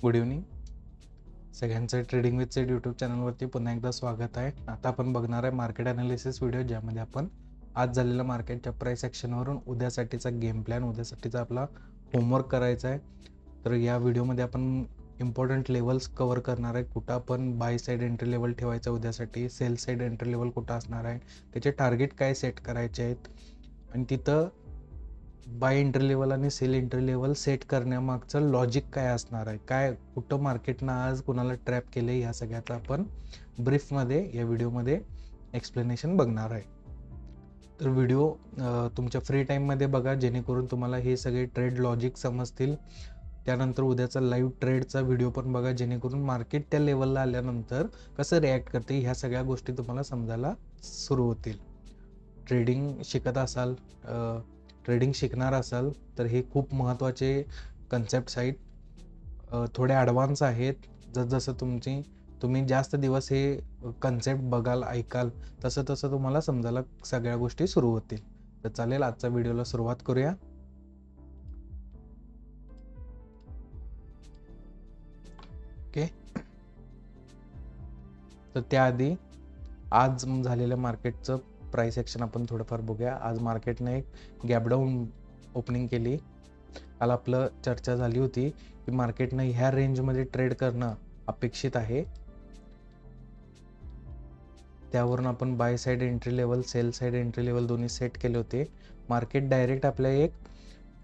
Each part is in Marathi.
गुड इव्हनिंग सगळ्यांचं ट्रेडिंग विथ सेड यूट्यूब चॅनलवरती पुन्हा एकदा स्वागत आहे. आता आपण बघणार आहे मार्केट ॲनालिसिस व्हिडिओ, ज्यामध्ये आपण आज झालेल्या मार्केटच्या प्राइस ॲक्शनवरून उद्यासाठीचा गेम प्लॅन, उद्यासाठीचा आपला होमवर्क करायचा आहे. तर या व्हिडिओमध्ये आपण इम्पॉर्टंट लेवल्स कवर करणार आहे. कुठं आपण बाय साईड एंट्री लेवल ठेवायचं उद्यासाठी, सेल साईड एंट्री लेवल कुठं असणार आहे, त्याचे टार्गेट काय सेट करायचे आहेत, आणि तिथं बाय एंट्री लेवल आणि सेल एंट्री लेवल सेट करण्यामागचं लॉजिक काय असणार आहे, काय कुठं मार्केटनं आज कुणाला ट्रॅप केले, या सगळ्याचं आपण ब्रीफमध्ये या व्हिडिओमध्ये एक्सप्लेनेशन बघणार आहे. तर व्हिडिओ तुमच्या फ्री टाईममध्ये बघा, जेणेकरून तुम्हाला हे सगळे ट्रेड लॉजिक समजतील. त्यानंतर उद्याचा लाईव्ह ट्रेडचा व्हिडिओ पण बघा, जेणेकरून मार्केट त्या लेवलला आल्यानंतर कसं रिॲक्ट करते, ह्या सगळ्या गोष्टी तुम्हाला समजायला सुरू होतील. ट्रेडिंग शिकणार असाल तर हे खूप महत्त्वाचे कन्सेप्ट्स आहेत, थोडे ॲडव्हान्स आहेत. जसं तुम्ही जास्त दिवस हे कन्सेप्ट बघाल, ऐकाल, तसं तसं तुम्हाला समजायला सगळ्या गोष्टी सुरू होतील. तर चालेल, आजच्या व्हिडिओला सुरुवात करूया. ओके, तर त्याआधी आज झालेल्या मार्केटचं प्राइस ॲक्शन आपण थोडंफार बघूया. आज मार्केटने एक गॅपडाऊन ओपनिंग केली. काल आपलं चर्चा झाली होती की मार्केटनं ह्या रेंजमध्ये ट्रेड करणं अपेक्षित आहे. त्यावरून आपण buy side entry level, sell side entry level दोन्ही सेट केले होते. मार्केट डायरेक्ट आपल्या एक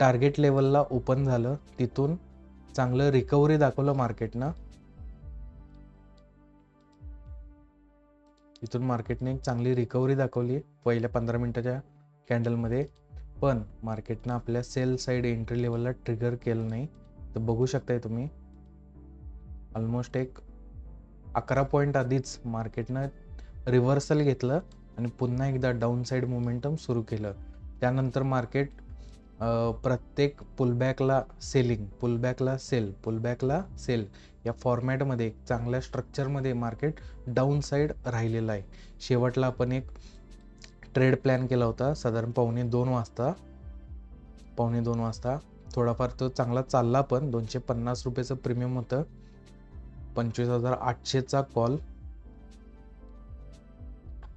टार्गेट लेवलला ओपन झालं, तिथून चांगलं रिकव्हरी दाखवलं मार्केटनं. इथून मार्केटने एक चांगली रिकव्हरी दाखवली पहिल्या 15 मिनिटाच्या कॅन्डलमध्ये, पण मार्केटनं आपल्या सेल साईड एंट्री लेवलला ट्रिगर केलं नाही. तर बघू शकताय तुम्ही, ऑलमोस्ट एक 11 पॉईंट आधीच मार्केटनं रिव्हर्सल घेतलं आणि पुन्हा एकदा डाऊन साईड मोमेंटम सुरू केलं. त्यानंतर मार्केट प्रत्येक पुलबॅकला सेलिंग, पुलबॅकला सेल, पुलबॅकला सेल या फॉर्मॅटमध्ये चांगल्या स्ट्रक्चरमध्ये मार्केट डाऊन साईड राहिलेलं आहे. शेवटला आपण एक ट्रेड प्लॅन केला होता साधारण पावणे दोन वाजता. थोडाफार तो चांगला चालला, पण 250 रुपयाचं प्रीमियम होतं. 25,800चा कॉल,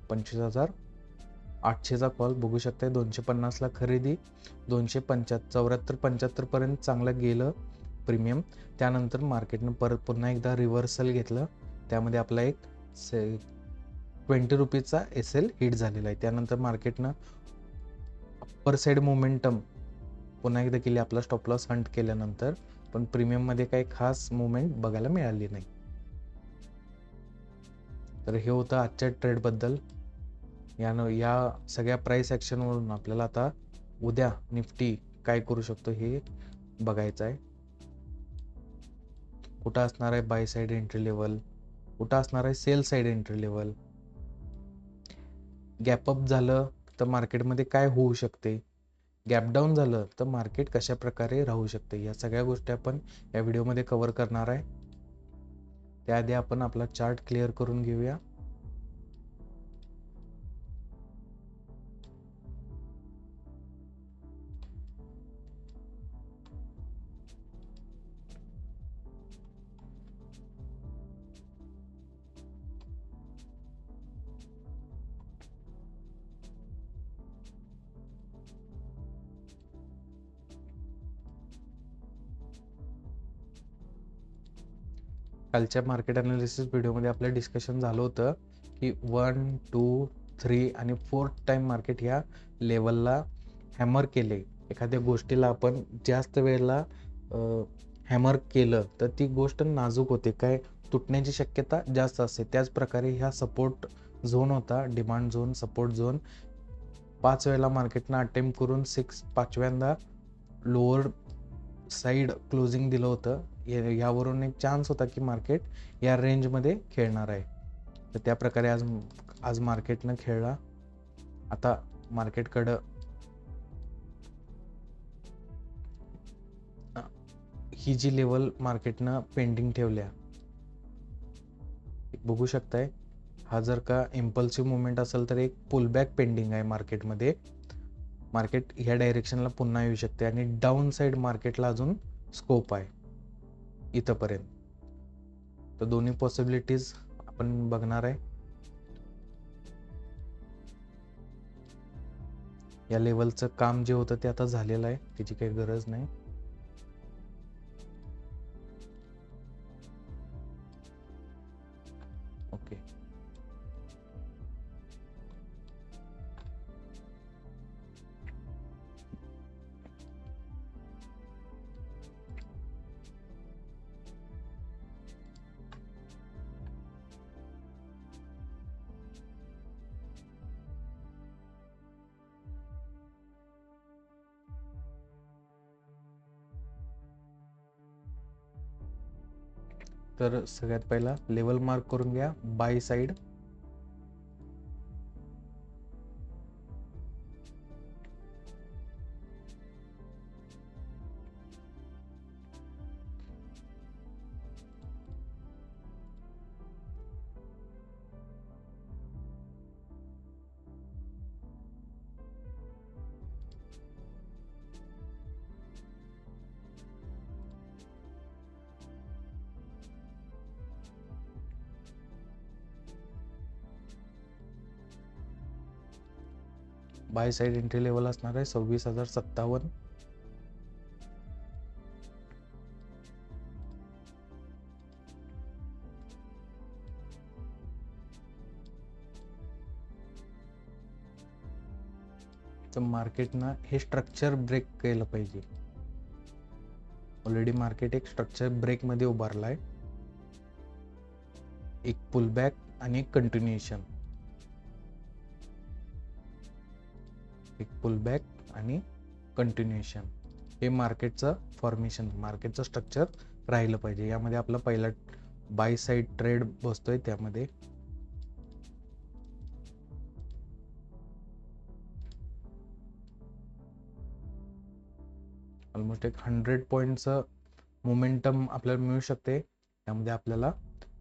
25,800चा कॉल बघू शकताय. 250ला खरेदी, 274 पर्यंत चांगलं गेलं प्रीमियम. त्यानंतर मार्केटनं परत पुन्हा एकदा रिव्हर्सल घेतलं, त्यामध्ये आपला एक 20 रुपीजचा SL हिट झालेला आहे. त्यानंतर मार्केटनं अप्पर साईड मोमेंटम पुन्हा एकदा केली आपला स्टॉप लॉस हंट केल्यानंतर, पण प्रीमियममध्ये काही खास मुवमेंट बघायला मिळाली नाही. तर हे होतं आजच्या ट्रेडबद्दल. या सगळ्या प्राइस ॲक्शनवरून आपल्याला आता उद्या निफ्टी काय करू शकतो हे बघायचं आहे. कुठं असणार आहे बाय साईड एंट्री लेवल, कुठं असणार आहे sell side entry level, gap up झालं तर मार्केटमध्ये काय होऊ शकते, गॅपडाऊन झालं तर मार्केट कशा प्रकारे राहू शकते, या सगळ्या गोष्टी आपण या व्हिडिओमध्ये कव्हर करणार आहे. त्याआधी आपण आपला चार्ट क्लिअर करून घेऊया. कालच्या मार्केट ॲनालिसिस व्हिडिओमध्ये आपलं डिस्कशन झालं होतं की 1, 2, 3 आणि 4th टाईम मार्केट ह्या लेवलला हॅमर केले. एखाद्या गोष्टीला आपण जास्त वेळेला हॅमर केलं तर ती गोष्ट नाजूक होते, काय तुटण्याची शक्यता जास्त असते. त्याचप्रकारे ह्या सपोर्ट झोन होता, डिमांड झोन, सपोर्ट झोन. 5 वेळेला मार्केटनं अटेम्प्ट करून 5व्यांदा लोअर साईड क्लोजिंग दिलं होतं. यावरून एक चान्स होता की मार्केट या रेंजमध्ये खेळणार आहे. तर त्या प्रकारे आज मार्केटनं खेळला. आता मार्केटकडं ही जी लेवल मार्केटनं पेंडिंग ठेवल्या, बघू शकताय. हा जर का इम्पल्सिव्ह मुवमेंट असेल तर एक पुलबॅक पेंडिंग आहे मार्केटमध्ये. मार्केट ह्या डायरेक्शनला पुन्हा येऊ शकते आणि डाऊन साईड मार्केटला अजून स्कोप आहे. इथंपर्यंत. तर दोन्ही पॉसिबिलिटीज आपण बघणार आहे. या लेवलचं काम जे होतं ते आता झालेलं आहे, त्याची काही गरज नाही. ओके. तर सगळ्यात पहिला लेवल मार्क करून घ्या by side. By side entry level असणार आहे 26,057. तर मार्केटनं हे स्ट्रक्चर ब्रेक केलं पाहिजे. ऑलरेडी मार्केट एक स्ट्रक्चर ब्रेक मध्ये उभारला आहे. एक पुलबॅक आणि एक कंटिन्युएशन. एक पुलबॅक आणि कंटिन्युएशन हे मार्केटचं फॉर्मेशन, मार्केटचं स्ट्रक्चर राहिलं पाहिजे. यामध्ये आपला पहिला बाय साइड ट्रेड बसतोय. त्यामध्ये ऑलमोस्ट एक 100 पॉईंटचं मोमेंटम आपल्याला मिळू शकते. त्यामध्ये आपल्याला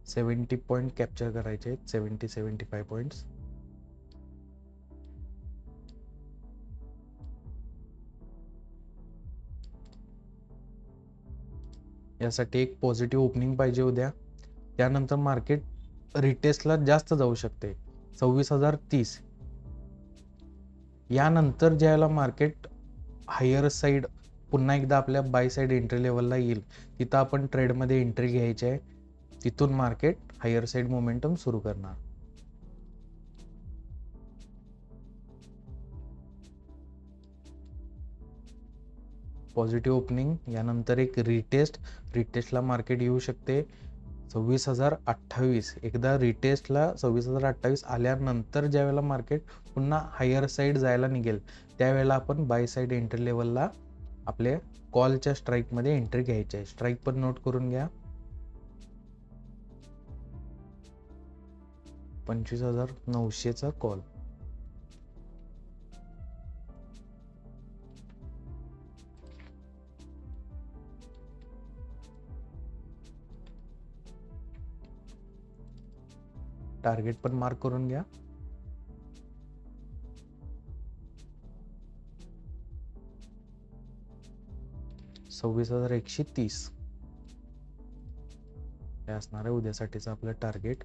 70 पॉईंट कॅप्चर करायचे आहेत, 70-75 पॉईंट्स. यासाठी एक पॉझिटिव्ह ओपनिंग पाहिजे उद्या. त्यानंतर मार्केट रिटेस्टला जास्त जाऊ शकते 26,030. यानंतर ज्यावेळेला मार्केट हायर साइड पुन्हा एकदा आपल्या बाय साइड एंट्री लेवलला येईल, तिथं आपण ट्रेडमध्ये एंट्री घ्यायची आहे. तिथून मार्केट हायर साइड मोमेंटम सुरू करणार. पॉझिटिव्ह ओपनिंग, यानंतर एक रिटेस्टला मार्केट येऊ शकते 26,028. एकदा रिटेस्टला 26,028 आल्यानंतर ज्यावेळेला मार्केट पुन्हा हायर साइड जायला निघेल, त्यावेळेला आपण बाय साइड एंट्री लेवलला आपल्या कॉलच्या स्ट्राईकमध्ये एंट्री घ्यायची आहे. स्ट्राईक पण नोट करून घ्या. 25,900चा कॉल. टार्गेट पण मार्क करून घ्या. $26,130 हे असणार आहे उद्यासाठीचं आपलं टार्गेट.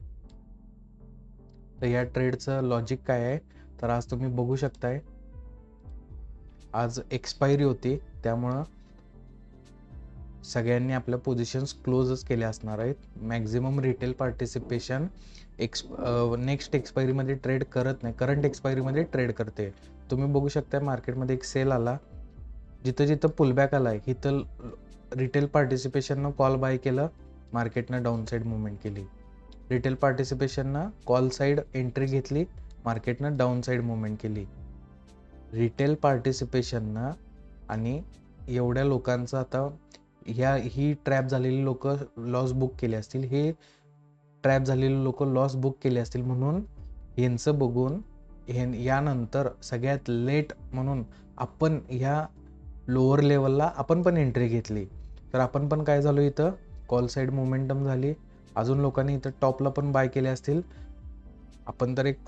तर या ट्रेडचं लॉजिक काय आहे, तर आज तुम्ही बघू शकताय आज एक्सपायरी होती, त्यामुळं सगळ्यांनी आपल्या पोझिशन्स क्लोजच केल्या असणार आहेत. मॅक्झिमम रिटेल पार्टिसिपेशन नेक्स्ट एक्सपायरीमध्ये ट्रेड करत नाही, करंट एक्सपायरीमध्ये ट्रेड करते. तुम्ही बघू शकता मार्केटमध्ये एक सेल आला, जिथं जिथं पुलबॅक आलाय इथं रिटेल पार्टिसिपेशननं कॉल बाय केलं, मार्केटनं डाऊन साईड मुवमेंट केली. रिटेल पार्टिसिपेशननं कॉल साईड एंट्री घेतली, मार्केटनं डाऊन साईड मुवमेंट केली. रिटेल पार्टिसिपेशननं आणि एवढ्या लोकांचं आता ही ट्रॅप झालेली लोक लॉस बुक केले असतील, हे ट्रॅप झालेले लोक लॉस बुक केले असतील, म्हणून यांचं बघून यानंतर सगळ्यात लेट म्हणून आपण ह्या लोअर लेवलला आपण पण एंट्री घेतली. तर आपण पण काय झालो, इथं कॉल साईड मोमेंटम झाली. अजून लोकांनी इथं टॉपला पण बाय केले असतील. आपण तर एक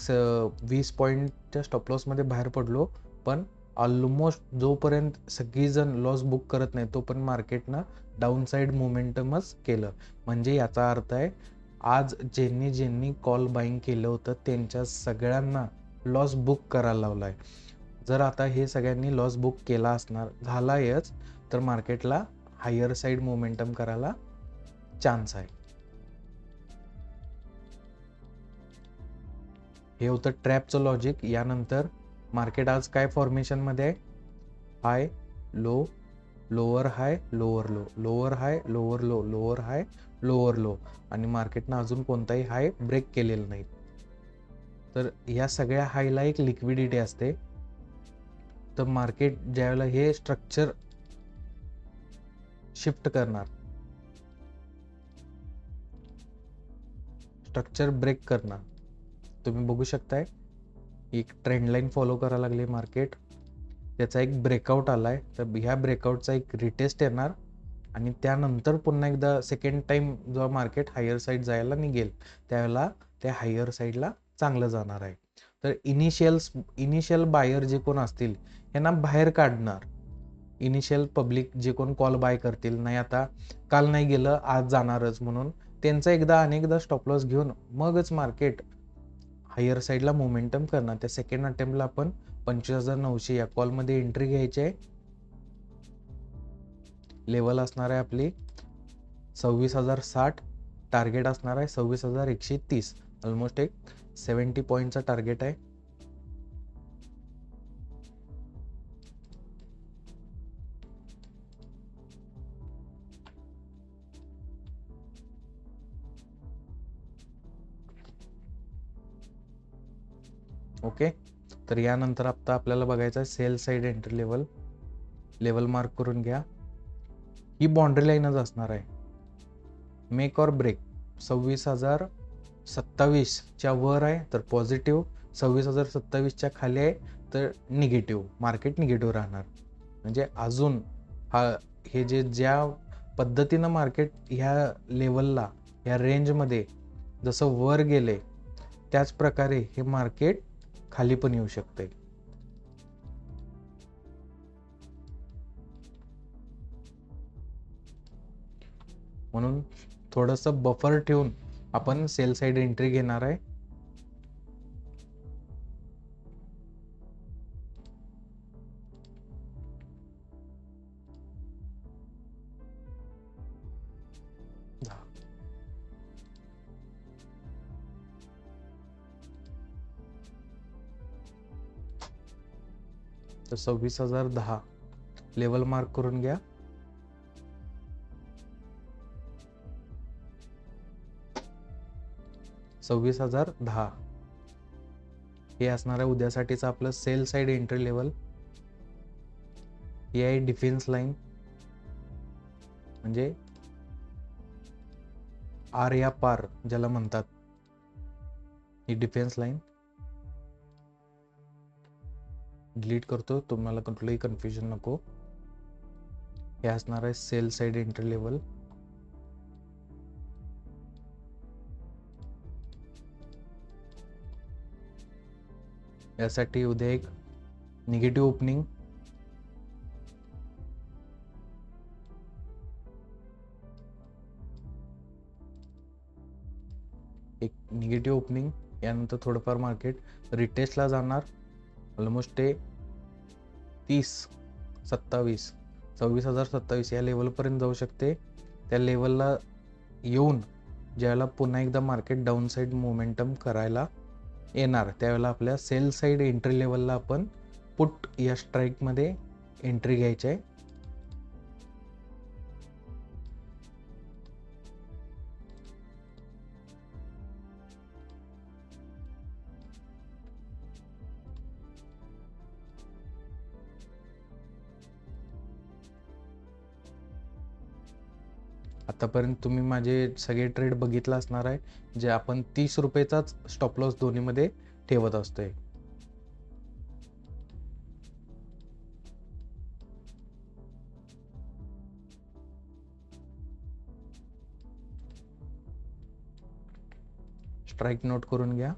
20 पॉईंटच्या स्टॉप लॉसमध्ये बाहेर पडलो, पण ऑलमोस्ट जोपर्यंत सगळीजण लॉस बुक करत नाही तोपर्यंत मार्केटनं डाऊन साईड मोमेंटमच केलं. म्हणजे याचा अर्थ आहे आज ज्यांनी कॉल बाईंग केलं होतं त्यांच्या सगळ्यांना लॉस बुक करायला लावलाय. जर आता हे सगळ्यांनी लॉस बुक केला असणार झालायच तर मार्केटला हायर साईड मोमेंटम करायला चान्स आहे. हे होतं ट्रॅपचं लॉजिक. यानंतर मार्केट आज काय फॉर्मेशन मध्ये आहे? High low, lower high, lower low, lower high, lower low, lower high, lower low, आणि मार्केटनं अजून कोणताही हाय ब्रेक केलेला नाही. तर या सगळ्या हायला एक लिक्विडिटी असते. तर मार्केट ज्यावेळेला हे स्ट्रक्चर शिफ्ट करणार, स्ट्रक्चर ब्रेक करणार, तुम्ही बघू शकताय एक ट्रेंड लाईन फॉलो करायला लागली मार्केट. त्याचा एक ब्रेकआउट आलाय, तर ह्या ब्रेकआउटचा एक रिटेस्ट येणार आणि त्यानंतर पुन्हा एकदा सेकंड टाइम जेव्हा मार्केट हायर साईड जायला निघेल त्यावेळेला त्या हायर साईडला चांगलं जाणार आहे. तर इनिशियल बायर जे कोण असतील यांना बाहेर काढणार. इनिशियल पब्लिक जे कोण कॉल बाय करतील, नाही आता काल नाही गेलं आज जाणारच म्हणून, त्यांचा एकदा अनेकदा स्टॉप लॉस घेऊन मगच मार्केट हायर साईडला मोमेंटम करणार. त्या सेकंड अटेम्प्टला आपण 25,900 या कॉलमध्ये एंट्री घ्यायची आहे. लेवल असणार आहे आपली 26,060, टार्गेट असणार आहे 26,130. ऑलमोस्ट एक 70 पॉईंटचा टार्गेट आहे. ओके, तर यानंतर आता आपल्याला बघायचं आहे sell side entry level. Level mark करून घ्या. ही बाउंड्री लाईनच असणार आहे. मेक ऑर ब्रेक 26,027च्या वर आहे तर पॉझिटिव्ह, 26,027च्या खाली आहे तर निगेटिव्ह. मार्केट निगेटिव्ह राहणार. म्हणजे अजून हे ज्या पद्धतीनं मार्केट ह्या लेवलला ह्या रेंजमध्ये जसं वर गेले त्याच प्रकारे हे मार्केट खाली पण येऊ शकते. म्हणून थोडंसं बफर ठेवून आपण सेल साईड एंट्री घेणार आहे. तर 26,010 लेवल मार्क करून घ्या. $26,010 हे असणार आहे उद्यासाठीचं आपलं सेल साईड एंट्री लेवल. ही आहे डिफेन्स लाईन, म्हणजे आर या पार ज्याला म्हणतात, ही डिफेन्स लाईन. डिलीट करतो, तुम्हाला कुठलंही कन्फ्युजन नको. हे असणार आहे सेल साईड एंट्री लेवल. यासाठी उद्या एक निगेटिव्ह ओपनिंग, यानंतर थोडंफार मार्केट रिटेस्टला जाणार. ऑलमोस्ट ते 26,027 या लेवलपर्यंत जाऊ शकते. त्या लेवलला येऊन ज्यावेळेला पुन्हा एकदा मार्केट डाऊन साईड मोमेंटम करायला येणार त्यावेळेला आपल्या सेल साईड एंट्री लेवलला आपण पुट या स्ट्राईकमध्ये एंट्री घ्यायची आहे. आतापर्यंत तुम्ही माझे सगळे ट्रेड बघितला असणार आहे, जे आपण 30 रुपयेचाच स्टॉप लॉस दोन्हीमध्ये ठेवत असतोय. स्ट्राईक नोट करून घ्या.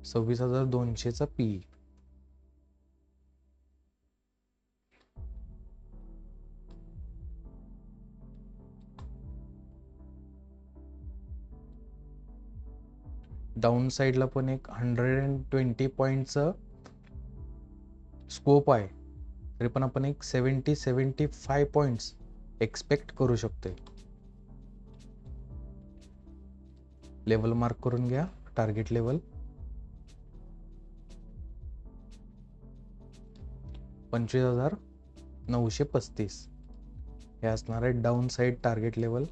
26,200चा पी. डाऊन साईडला पण एक 120 पॉईंटचं स्कोप आहे, तरी पण आपण एक 75 पॉईंट्स एक्सपेक्ट करू शकतोय. लेवल मार्क करून घ्या, टार्गेट लेवल 25,935 हे असणार आहे डाऊन साईड टार्गेट लेवल.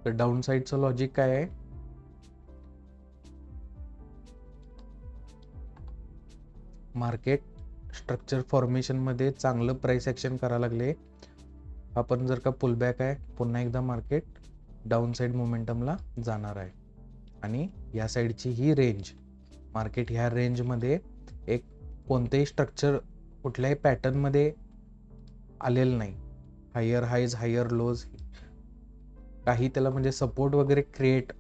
तर डाऊन साईडचं लॉजिक काय आहे, मार्केट स्ट्रक्चर फॉर्मेशन मध्ये चांगलं प्राइस ऍक्शन करायला लागले. आपण जर का पुलबॅक आहे, पुन्हा एकदा मार्केट डाऊन साईड मोमेंटमला जाणार आहे. आणि या साईडची ही रेंज, मार्केट ह्या रेंजमध्ये एक कोणतेही स्ट्रक्चर कुठल्याही पॅटर्नमध्ये आलेलं नाही. हायर हायज हायर लोज काही त्याला म्हणजे सपोर्ट वगैरे क्रिएट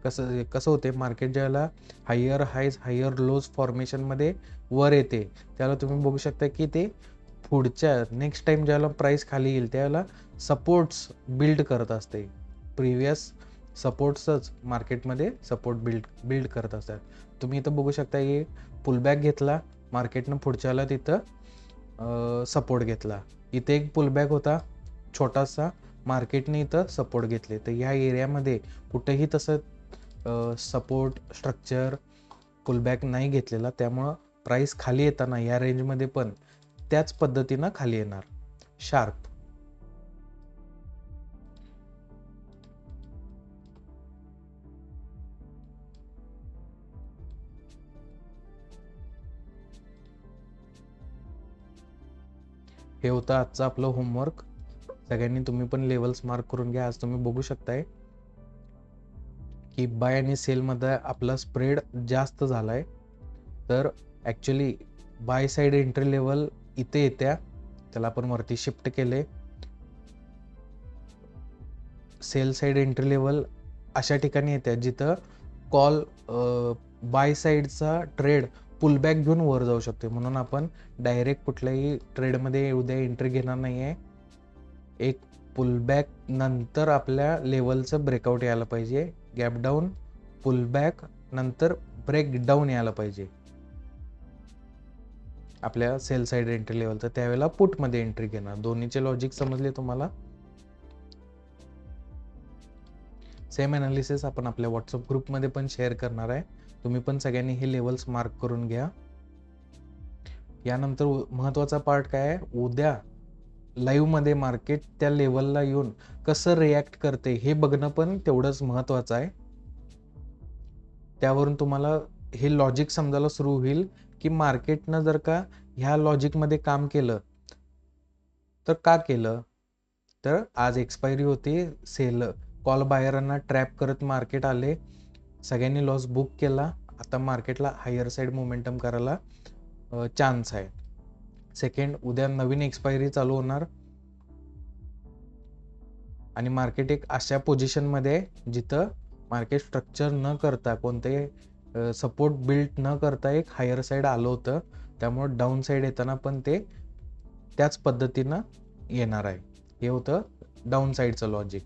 कसं होते, मार्केट ज्याला हायर हायज हायर लोज फॉर्मेशनमध्ये वर येते त्याला तुम्ही बघू शकता की ते पुढच्या नेक्स्ट टाइम ज्याला प्राइस खाली येईल त्याला सपोर्ट्स बिल्ड करत असते. प्रिव्हियस सपोर्ट्सच मार्केटमध्ये सपोर्ट बिल्ड करत असतात. तुम्ही इथं बघू शकता की पुलबॅक घेतला मार्केटनं, पुढच्याला तिथं सपोर्ट घेतला. इथे एक पुलबॅक होता छोटासा, मार्केटने इथं सपोर्ट घेतले. तर ह्या एरियामध्ये कुठेही तसं सपोर्ट स्ट्रक्चर पुलबॅक नाही घेतलेला, त्यामुळं प्राइस खाली येताना या रेंजमध्ये पण त्याच पद्धतीनं खाली येणार शार्प. हे होतं आजचं आपलं होमवर्क. सगळ्यांनी तुम्ही पण लेवल्स मार्क करून घ्या. आज तुम्ही बघू शकताय की बाय आणि सेलमध्ये आपला स्प्रेड जास्त झालाय. तर actually bye side entry level इथे येत्या, त्याला आपण वरती शिफ्ट केले. सेल साईड एंट्री लेवल अशा ठिकाणी येत्या जिथं कॉल बाय साईडचा ट्रेड पुलबॅक घेऊन वर जाऊ शकते. म्हणून आपण डायरेक्ट कुठल्याही ट्रेडमध्ये उद्या एंट्री घेणार नाही आहे. एक पुलबॅक नंतर आपल्या लेवलचं ब्रेकआउट यायला पाहिजे. गॅप डाऊन पुलबॅक नंतर ब्रेक डाऊन यायला पाहिजे आपल्या सेल साईड एंट्री लेवलचं, त्यावेळेला पुटमध्ये एंट्री घेणार. दोन्हीचे लॉजिक समजले तुम्हाला. सेम अनालिसिस आपण आपल्या व्हॉट्सअप ग्रुपमध्ये पण शेअर करणार आहे. तुम्ही पण सगळ्यांनी हे लेवल्स मार्क करून घ्या. यानंतर महत्त्वाचा पार्ट काय आहे, उद्या लाईव्हमध्ये मार्केट त्या लेवलला येऊन कसं रिॲक्ट करते हे बघणं पण तेवढंच महत्त्वाचं आहे. त्यावरून तुम्हाला हे लॉजिक समजायला सुरू होईल की मार्केटनं जर का ह्या लॉजिकमध्ये काम केलं तर का केलं. तर आज एक्सपायरी होती, सेल कॉल बायरांना ट्रॅप करत मार्केट आले, सगळ्यांनी लॉस बुक केला. आता मार्केटला हायर साईड मोमेंटम करायला चान्स आहे. सेकंड, उद्या नवीन एक्सपायरी चालू होणार आणि मार्केट एक अशा पोझिशनमध्ये जिथं मार्केट स्ट्रक्चर न करता कोणते सपोर्ट बिल्ड न करता एक हायर साईड आलं होतं. त्यामुळे डाऊन साईड येताना पण ते त्याच पद्धतीनं येणार आहे. हे होतं डाऊन साईडचं लॉजिक.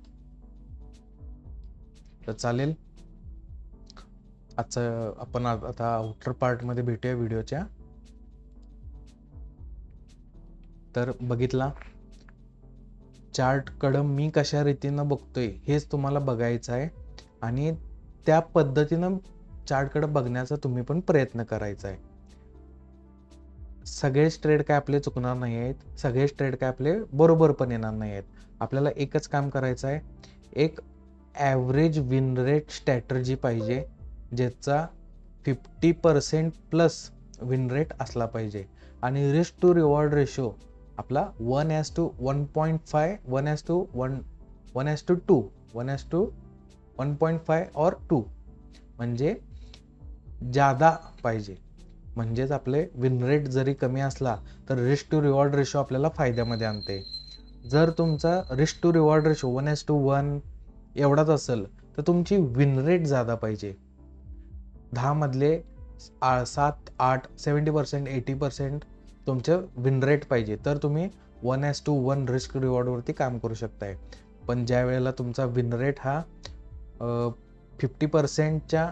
तर चालेल, आजचं आपण आता आउटर पार्टमध्ये भेटूया व्हिडिओच्या. तर बघितला चार्टकडं मी कशा रीतीनं बघतोय हेच तुम्हाला बघायचं आहे आणि त्या पद्धतीनं चार्टकडं बघण्याचा तुम्ही पण प्रयत्न करायचा आहे. सगळेच ट्रेड काय आपले चुकणार नाही आहेत, सगळेच ट्रेड काय आपले बरोबर पण येणार नाही आहेत. आपल्याला एकच काम करायचं आहे, एक ॲव्हरेज विन रेट स्ट्रॅटर्जी पाहिजे ज्याचा 50% प्लस विन रेट असला पाहिजे आणि रिस्क टू रिवॉर्ड रेशो आपला 1:1.5 1:1 1:2 1:2 1.5 और 2 म्हणजे जादा पाहिजे. म्हणजेच आपले विन रेट जरी कमी असला तर रिस्क टू रिवॉर्ड रेशो आपल्याला फायद्यामध्ये आणते. जर तुमचा रिस्क टू रिवॉर्ड रेशो 1:1 एवढाच असेल तर तुमची विन रेट जादा पाहिजे. 10 मधले 7, 8, 70%, 80% तुमचं विन रेट पाहिजे, तर तुम्ही 1:1 रिस्क रिवॉर्डवरती काम करू शकताय. पण ज्या वेळेला तुमचा विन रेट हा 50%च्या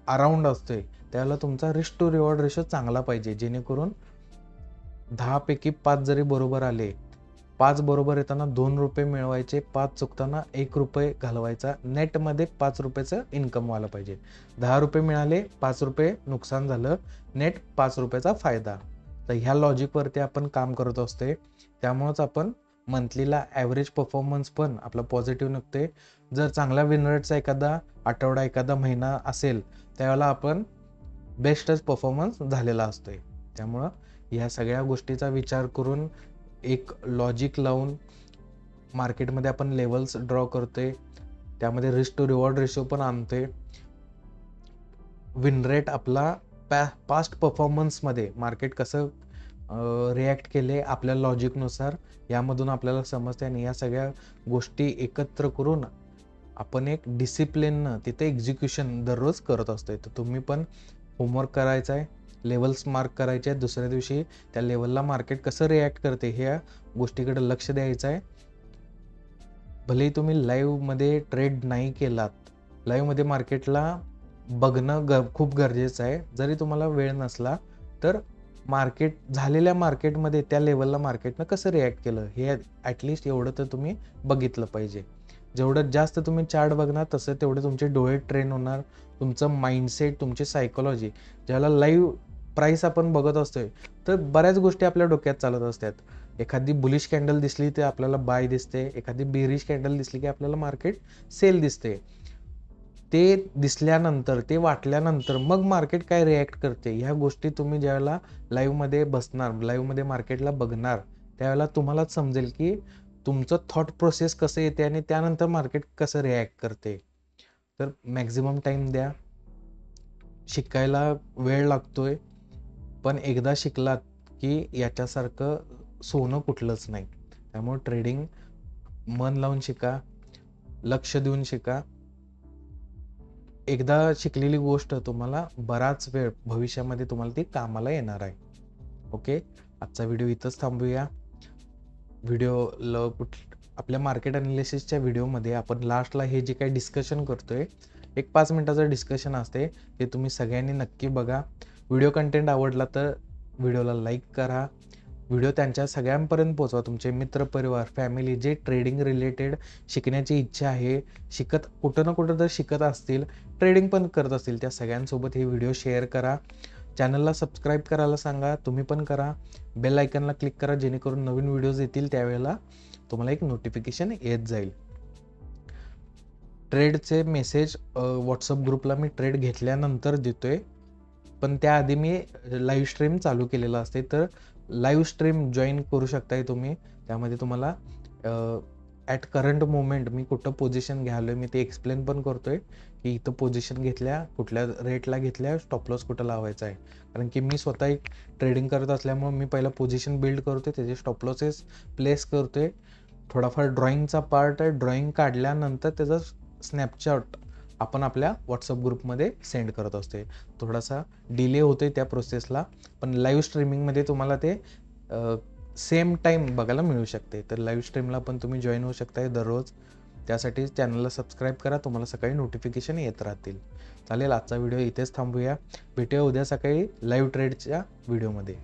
अराउंड असतोय, त्यावेळेला तुमचा रिस्क टू रिवॉर्ड रेशो चांगला पाहिजे, जेणेकरून 10 पैकी 5 जरी बरोबर आले, 5 बरोबर येताना 2 रुपये मिळवायचे, 5 चुकताना 1 रुपये घालवायचा, नेटमध्ये 5 रुपयाचं इन्कम व्हायला पाहिजे. 10 रुपये मिळाले, 5 रुपये नुकसान झालं, नेट 5 रुपयाचा फायदा. तर ह्या लॉजिकवरती आपण काम करत असते. त्यामुळंच आपण मंथलीला ॲव्हरेज परफॉर्मन्स पण आपला पॉझिटिव्ह निघते. जर चांगला विन रेटचा एखादा आठवडा, एखादा महिना असेल, त्यावेळेला आपण बेस्टच परफॉर्मन्स झालेला असतोय. त्यामुळं ह्या सगळ्या गोष्टीचा विचार करून एक लॉजिक लावून मार्केटमध्ये आपण लेवल्स ड्रॉ करतोय. त्यामध्ये रिस्क टू रिवॉर्ड रेशो पण आणतोय. विन रेट आपला पास्ट परफॉर्मन्समध्ये मार्केट कसं रिॲक्ट केले आपल्या लॉजिकनुसार, यामधून आपल्याला समजते. आणि या सगळ्या गोष्टी एकत्र करून आपण एक डिसिप्लिननं तिथे एक्झिक्युशन दररोज करत असतोय. तर तुम्ही पण होमवर्क करायचा आहे, लेवल्स मार्क करायचे आहेत. दुसऱ्या दिवशी त्या लेवलला मार्केट कसं रिॲक्ट करते ह्या गोष्टीकडे लक्ष द्यायचं आहे. भलेही तुम्ही लाईव्हमध्ये ट्रेड नाही केलात, लाईव्हमध्ये मार्केटला बघणं खूप गरजेचं आहे. जरी तुम्हाला वेळ नसला तर मार्केट झालेल्या मार्केटमध्ये त्या लेवलला मार्केटनं कसं रिॲक्ट केलं हे ॲटलिस्ट एवढं तर तुम्ही बघितलं पाहिजे. जेवढं जास्त तुम्ही चार्ट बघणार तसं तेवढे तुमचे डोळे ट्रेन होणार, तुमचं माइंडसेट, तुमची सायकोलॉजी. ज्याला लाईव्ह प्राईस आपण बघत असतोय तर बऱ्याच गोष्टी आपल्या डोक्यात चालत असतात. एखादी बुलिश कॅन्डल दिसली तर आपल्याला बाय दिसते, एखादी बेरिश कॅन्डल दिसली की आपल्याला मार्केट सेल दिसते. ते दिसल्यानंतर, ते वाटल्यानंतर मग मार्केट काय रिॲक्ट करते ह्या गोष्टी तुम्ही ज्यावेळेला लाईव्हमध्ये बसणार, लाईव्हमध्ये मार्केटला बघणार, त्यावेळेला तुम्हालाच समजेल की तुमचं थॉट प्रोसेस कसं येते आणि त्यानंतर मार्केट कसं रिॲक्ट करते. तर मॅक्झिमम टाईम द्या. शिकायला वेळ लागतोय, पण एकदा शिकलात की याच्यासारखं सोनं कुठलंच नाही. त्यामुळे ट्रेडिंग मन लावून शिका, लक्ष देऊन शिका. एकदा शिकलेली गोष्ट तुम्हाला बराच वेळ भविष्यामध्ये तुम्हाला ती कामाला येणार आहे. ओके, आजचा व्हिडिओ इथंच थांबूया. आपल्या मार्केट अनालिसिसच्या व्हिडिओमध्ये आपण लास्टला हे जे काही डिस्कशन करतोय, एक 5 मिनिटाचं डिस्कशन असते, ते तुम्ही सगळ्यांनी नक्की बघा. व्हिडिओ कंटेंट आवडला तर व्हिडिओला लाईक करा. व्हिडिओ त्यांच्या सगळ्यांपर्यंत पोहोचवा. तुमचे मित्र, परिवार, फॅमिली जे ट्रेडिंग रिलेटेड शिकण्याची इच्छा आहे, कुठं ना कुठं तर शिकत असतील, ट्रेडिंग पण करत असतील, त्या सगळ्यांसोबत हे व्हिडिओ शेअर करा. चॅनलला सबस्क्राईब करायला सांगा, तुम्ही पण करा. बेल आयकनला क्लिक करा, जेणेकरून नवीन व्हिडिओज येतील त्यावेळेला तुम्हाला एक नोटिफिकेशन येत जाईल. ट्रेडचे मेसेज व्हॉट्सअप ग्रुपला मी ट्रेड घेतल्यानंतर देतोय, पण त्याआधी मी लाईव्ह स्ट्रीम चालू केलेलं असते. तर लाईव्ह स्ट्रीम जॉईन करू शकताय तुम्ही. त्यामध्ये तुम्हाला ॲट करंट मोमेंट मी कुठं पोझिशन घ्यालोय मी ते एक्सप्लेन पण करतोय की इथं पोझिशन घेतल्या, कुठल्या रेटला घेतल्या, स्टॉप लॉस कुठं लावायचा आहे. कारण की मी स्वतः एक ट्रेडिंग करत असल्यामुळे मी पहिला पोझिशन बिल्ड करतोय, त्याचे स्टॉप लॉसेस प्लेस करतोय. थोडाफार ड्रॉइंगचा पार्ट आहे, ड्रॉइंग काढल्यानंतर त्याचा स्नॅपशॉट आपण आपल्या व्हॉट्सअप ग्रुपमध्ये सेंड करत असते. थोडासा डिले होतोय त्या प्रोसेसला, पण लाईव्ह स्ट्रीमिंगमध्ये तुम्हाला ते सेम टाईम बघायला मिळू शकते. तर लाईव्ह स्ट्रीमला पण तुम्ही जॉईन होऊ शकताय दररोज. त्यासाठी चॅनलला सबस्क्राईब करा, तुम्हाला सकाळी नोटिफिकेशन येत राहतील. चालेल, आजचा व्हिडिओ इथेच थांबूया. भेटूया उद्या सकाळी लाईव्ह ट्रेडच्या व्हिडिओमध्ये.